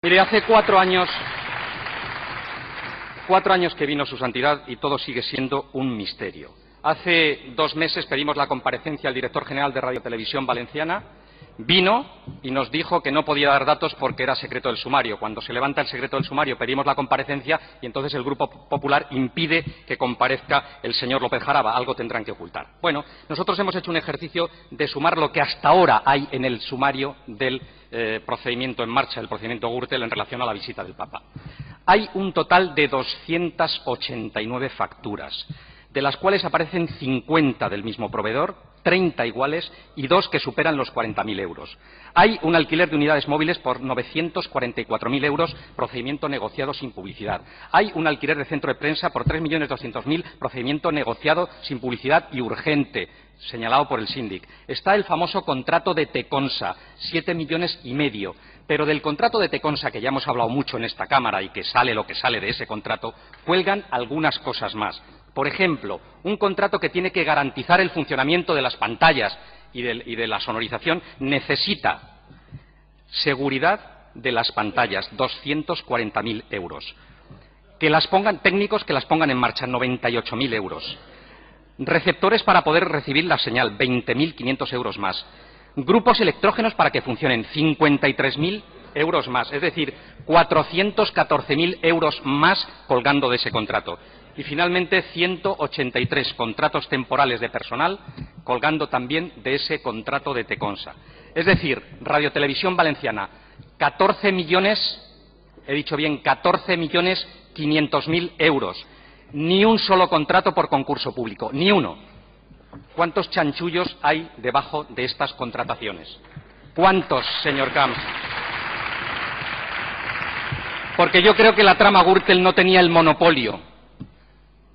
Mire, hace 4 años que vino su santidad y todo sigue siendo un misterio. Hace 2 meses pedimos la comparecencia al director general de Radio Televisión Valenciana. Vino y nos dijo que no podía dar datos porque era secreto del sumario. Cuando se levanta el secreto del sumario pedimos la comparecencia y entonces el Grupo Popular impide que comparezca el señor López Jaraba. Algo tendrán que ocultar. Bueno, nosotros hemos hecho un ejercicio de sumar lo que hasta ahora hay en el sumario del procedimiento en marcha, el procedimiento Gürtel en relación a la visita del Papa. Hay un total de 289 facturas, de las cuales aparecen 50 del mismo proveedor, 30 iguales y 2 que superan los 40.000 euros. Hay un alquiler de unidades móviles por 944.000 euros, procedimiento negociado sin publicidad. Hay un alquiler de centro de prensa por 3.200.000, procedimiento negociado sin publicidad y urgente, señalado por el síndic. Está el famoso contrato de Teconsa, 7,5 millones. Pero del contrato de Teconsa, que ya hemos hablado mucho en esta Cámara y que sale lo que sale de ese contrato, cuelgan algunas cosas más. Por ejemplo, un contrato que tiene que garantizar el funcionamiento de las pantallas y de la sonorización necesita seguridad de las pantallas, 240.000 euros. Que las pongan técnicos que las pongan en marcha, 98.000 euros. Receptores para poder recibir la señal, 20.500 euros más. Grupos electrógenos para que funcionen, 53.000 euros más. Es decir, 414.000 euros más colgando de ese contrato. Y finalmente 183 contratos temporales de personal colgando también de ese contrato de Teconsa. Es decir, Radio Televisión Valenciana, 14 millones, he dicho bien, 14.500.000 euros. Ni un solo contrato por concurso público, ni uno. ¿Cuántos chanchullos hay debajo de estas contrataciones? ¿Cuántos, señor Camps? Porque yo creo que la trama Gürtel no tenía el monopolio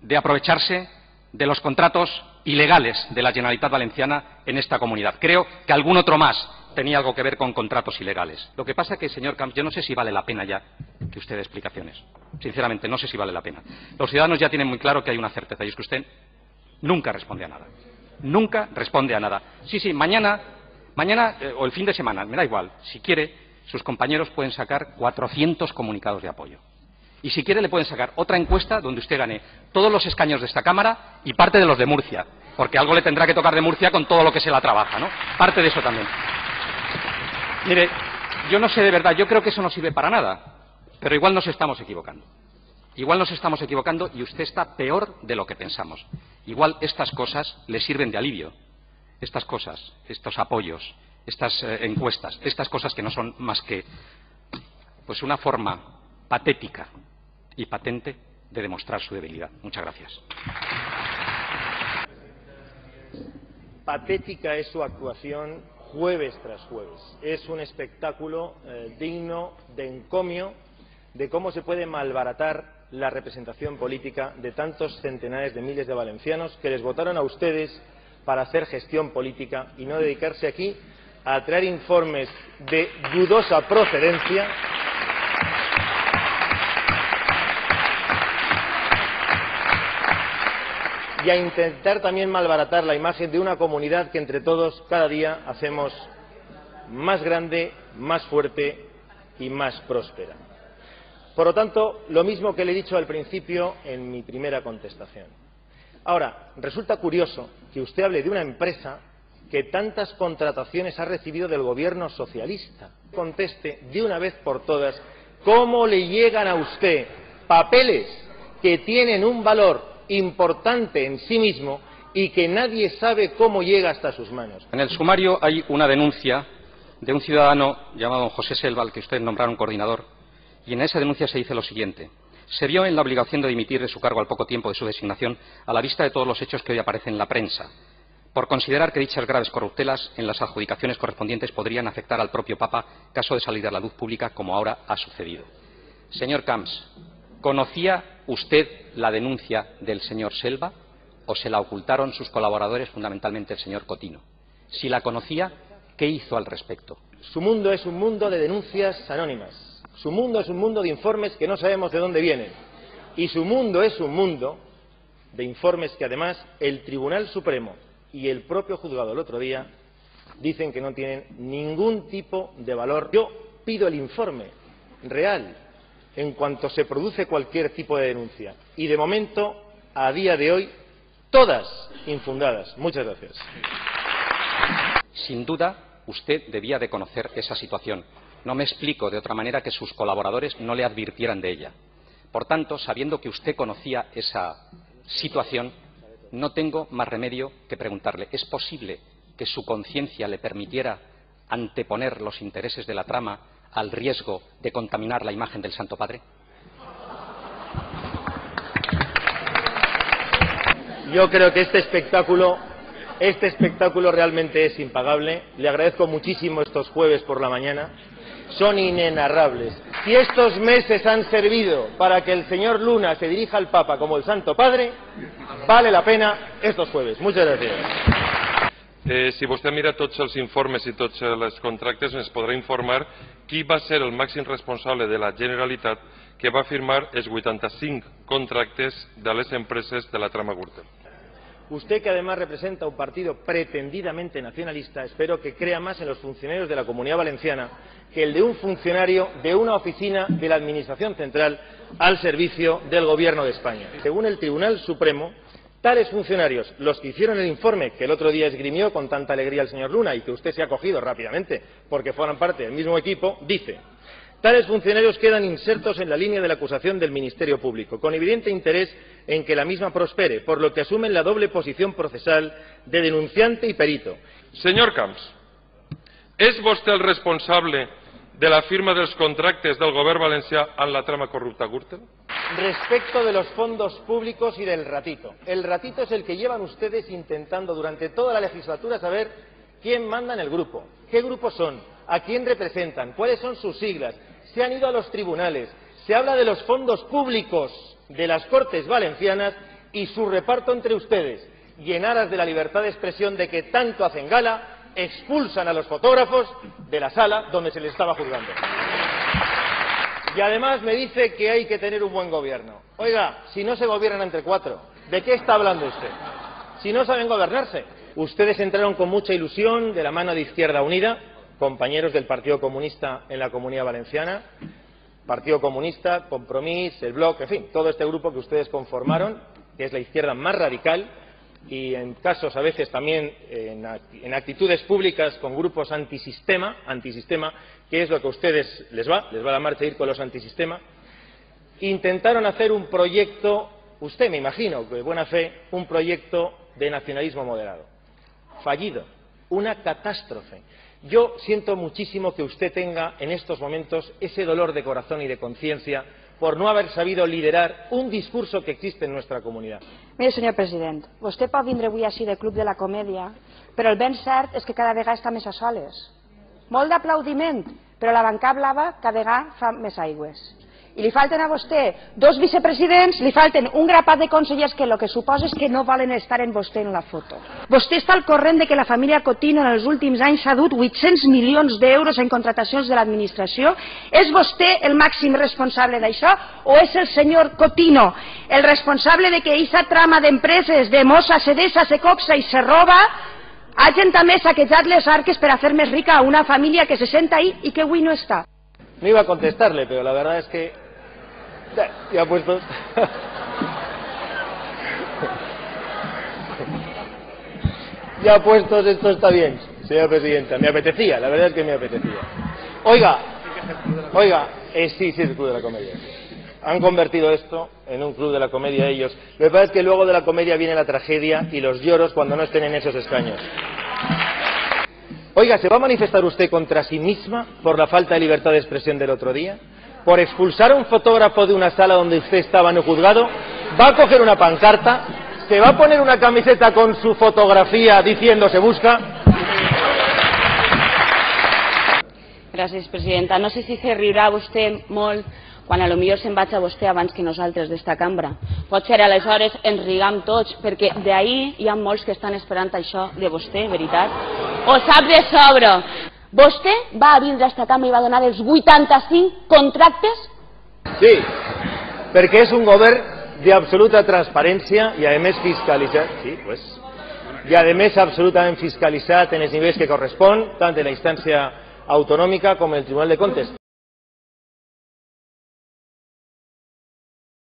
de aprovecharse de los contratos ilegales de la Generalitat Valenciana en esta comunidad. Creo que algún otro más tenía algo que ver con contratos ilegales. Lo que pasa es que, señor Camps, yo no sé si vale la pena ya que usted dé explicaciones. Sinceramente, no sé si vale la pena. Los ciudadanos ya tienen muy claro que hay una certeza, y es que usted nunca responde a nada. Nunca responde a nada. Sí, mañana o el fin de semana, me da igual. Si quiere, sus compañeros pueden sacar 400 comunicados de apoyo. Y si quiere le pueden sacar otra encuesta donde usted gane todos los escaños de esta Cámara y parte de los de Murcia, porque algo le tendrá que tocar de Murcia con todo lo que se la trabaja, ¿no? Parte de eso también. Mire, yo no sé de verdad, yo creo que eso no sirve para nada, pero igual nos estamos equivocando. Igual nos estamos equivocando y usted está peor de lo que pensamos. Igual estas cosas le sirven de alivio. Estas cosas, estos apoyos, estas encuestas, estas cosas que no son más que pues una forma patética y patente de demostrar su debilidad. Muchas gracias. Patética es su actuación jueves tras jueves. Es un espectáculo digno de encomio de cómo se puede malbaratar la representación política de tantos centenares de miles de valencianos que les votaron a ustedes para hacer gestión política y no dedicarse aquí a traer informes de dudosa procedencia y a intentar también malbaratar la imagen de una comunidad que entre todos cada día hacemos más grande, más fuerte y más próspera. Por lo tanto, lo mismo que le he dicho al principio en mi primera contestación. Ahora, resulta curioso que usted hable de una empresa que tantas contrataciones ha recibido del gobierno socialista. Conteste de una vez por todas cómo le llegan a usted papeles que tienen un valor importante en sí mismo y que nadie sabe cómo llega hasta sus manos. En el sumario hay una denuncia de un ciudadano llamado don José Selva, al que usted nombraron coordinador, y en esa denuncia se dice lo siguiente: se vio en la obligación de dimitir de su cargo al poco tiempo de su designación a la vista de todos los hechos que hoy aparecen en la prensa, por considerar que dichas graves corruptelas en las adjudicaciones correspondientes podrían afectar al propio Papa caso de salir a la luz pública, como ahora ha sucedido. Señor Camps, ¿conocía usted la denuncia del señor Selva o se la ocultaron sus colaboradores, fundamentalmente el señor Cotino? Si la conocía, ¿qué hizo al respecto? Su mundo es un mundo de denuncias anónimas. Su mundo es un mundo de informes que no sabemos de dónde vienen. Y su mundo es un mundo de informes que además el Tribunal Supremo y el propio juzgado el otro día dicen que no tienen ningún tipo de valor. Yo pido el informe real en cuanto se produce cualquier tipo de denuncia. Y de momento, a día de hoy, todas infundadas. Muchas gracias. Sin duda, usted debía de conocer esa situación. No me explico de otra manera que sus colaboradores no le advirtieran de ella. Por tanto, sabiendo que usted conocía esa situación, no tengo más remedio que preguntarle, ¿es posible que su conciencia le permitiera anteponer los intereses de la trama al riesgo de contaminar la imagen del Santo Padre? Yo creo que este espectáculo realmente es impagable. Le agradezco muchísimo estos jueves por la mañana. Son inenarrables. Si estos meses han servido para que el señor Luna se dirija al Papa como el Santo Padre, vale la pena estos jueves. Muchas gracias. Si vostè mira tots els informes i tots els contractes, ens podrà informar qui va ser el màxim responsable de la Generalitat que va firmar els 85 contractes de les empreses de la trama Gürtel. Usted, que además representa un partido pretendidamente nacionalista, espero que crea más en los funcionarios de la Comunidad Valenciana que el de un funcionario de una oficina de la Administración Central al servicio del Gobierno de España. Según el Tribunal Supremo, tales funcionarios, los que hicieron el informe que el otro día esgrimió con tanta alegría el señor Luna y que usted se ha cogido rápidamente porque forman parte del mismo equipo, dice: tales funcionarios quedan insertos en la línea de la acusación del Ministerio Público, con evidente interés en que la misma prospere, por lo que asumen la doble posición procesal de denunciante y perito. Senyor Camps, és vostè el responsable de la firma dels contractes del govern valencià en la trama corrupta Gürtel? Respecto de los fondos públicos y del ratito. El ratito es el que llevan ustedes intentando durante toda la legislatura saber quién manda en el grupo, qué grupos son, a quién representan, cuáles son sus siglas. Se han ido a los tribunales, se habla de los fondos públicos de las Cortes Valencianas y su reparto entre ustedes. Y en aras de la libertad de expresión de que tanto hacen gala, expulsan a los fotógrafos de la sala donde se les estaba juzgando. Y además me dice que hay que tener un buen gobierno. Oiga, si no se gobiernan entre cuatro, ¿de qué está hablando usted? Si no saben gobernarse. Ustedes entraron con mucha ilusión de la mano de Izquierda Unida, compañeros del Partido Comunista en la Comunidad Valenciana, Partido Comunista, Compromís, el Bloc, en fin, todo este grupo que ustedes conformaron, que es la izquierda más radical, y en casos a veces también en actitudes públicas con grupos antisistema, que es lo que a ustedes les va la marcha ir con los antisistema. Intentaron hacer un proyecto, usted me imagino, de buena fe, un proyecto de nacionalismo moderado. Fallido, una catástrofe. Yo siento muchísimo que usted tenga en estos momentos ese dolor de corazón y de conciencia por no haber sabido liderar un discurso que existe en nuestra comunidad. Mire, senyor president, vostè pot vindre avui així de Club de la Comèdia, però el ben cert és que cada vegada està més a soles. Molt d'aplaudiment, però la banca blava cada vegada fa més aigües. I li falten a vostè dos vicepresidents, li falten un grapat de consellers que el que suposa és que no volen estar en vostè en la foto. Vostè està al corrent de que la família Cotino en els últims anys s'ha dut 800 milions d'euros en contratacions de l'administració. És vostè el màxim responsable d'això o és el senyor Cotino el responsable de que aquesta trama d'empreses de Mossa, Sedesa, se coxa i se roba hagin també saquejat les arques per a fer més rica a una família que se senta ahí i que avui no està? No iba a contestarle, pero la verdad es que ya puestos ya puestos esto está bien, señora presidenta. Me apetecía, la verdad es que me apetecía. Oiga, sí, es el Club de la Comedia. Han convertido esto en un Club de la Comedia ellos. Lo que pasa es que luego de la comedia viene la tragedia y los lloros cuando no estén en esos escaños. Oiga, ¿se va a manifestar usted contra sí misma por la falta de libertad de expresión del otro día? ¿Por expulsar a un fotógrafo de una sala donde usted estaba no juzgado? ¿Va a coger una pancarta? ¿Se va a poner una camiseta con su fotografía diciendo se busca? Gràcies, presidenta. No sé si se riurà vostè molt quan potser se'n vaig a vostè abans que nosaltres d'esta cambra. Potser aleshores ens riguem tots, perquè d'ahir hi ha molts que estan esperant això de vostè, veritat? Ho sap de sobre. Vostè va a vindre a esta cambra i va donar els 85 contractes? Sí, perquè és un govern de absoluta transparència i a més fiscalitzat, sí, pues, i a més absolutament fiscalitzat en els nivells que correspon, tant en la instància autonòmica com en el Tribunal de Comptes.